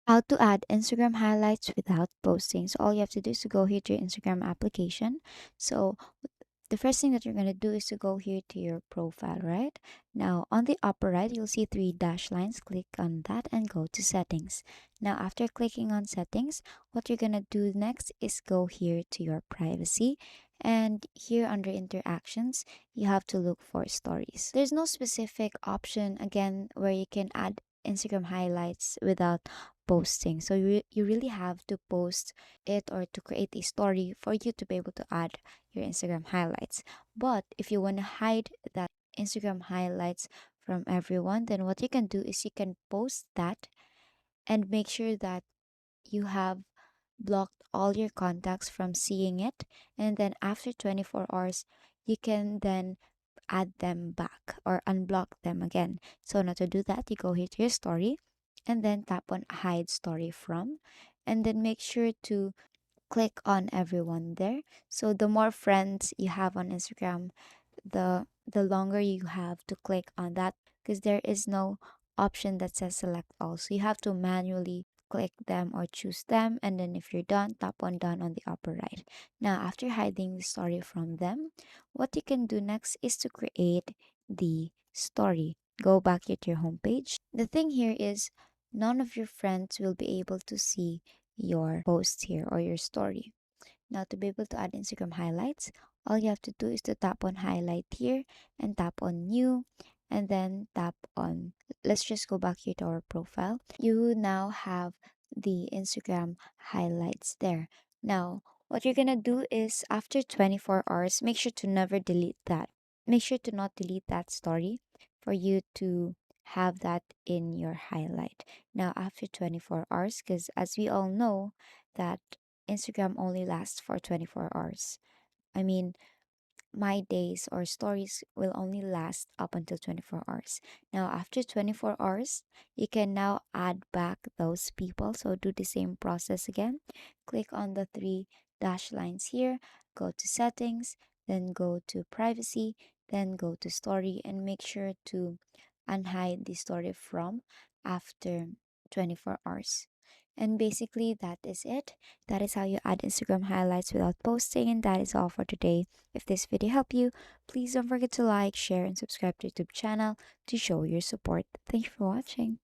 How to add Instagram highlights without posting. So all you have to do is to go here to your Instagram application. So the first thing that you're going to do is to go here to your profile, right? Now, on the upper right, you'll see three dash lines. Click on that and go to settings. Now, after clicking on settings, what you're going to do next is go here to your privacy. And here under interactions, you have to look for stories. There's no specific option, again, where you can add Instagram highlights without posting. So you really have to post it or to create a story for you to be able to add your Instagram highlights. But if you want to hide that Instagram highlights from everyone, then what you can do is you can post that and make sure that you have blocked all your contacts from seeing it. And then after 24 hours, you can then add them back or unblock them again. So now to do that, you go here to your story and then tap on hide story from, and then make sure to click on everyone there. So the more friends you have on Instagram, the longer you have to click on that, because there is no option that says select all. So you have to manually click them or choose them, and then if you're done, tap on done on the upper right. Now after hiding the story from them, what you can do next is to create the story. Go back here to your homepage. The thing here is none of your friends will be able to see your post here or your story. Now, to be able to add Instagram highlights, all you have to do is to tap on highlight here and tap on new, and then tap on, let's just go back here to our profile. You now have the Instagram highlights there. Now, what you're gonna do is after 24 hours, make sure to never delete that. Make sure to not delete that story for you to have that in your highlight. Now, after 24 hours, because as we all know, that Instagram only lasts for 24 hours. I mean, my days or stories will only last up until 24 hours. Now, after 24 hours, you can now add back those people. So, do the same process again. Click on the three dash lines here, go to settings, then go to privacy, then go to story, and make sure to unhide the story from after 24 hours. And basically, that is it. That is how you add Instagram highlights without posting. And that is all for today. If this video helped you, please don't forget to like, share, and subscribe to the YouTube channel to show your support. Thank you for watching.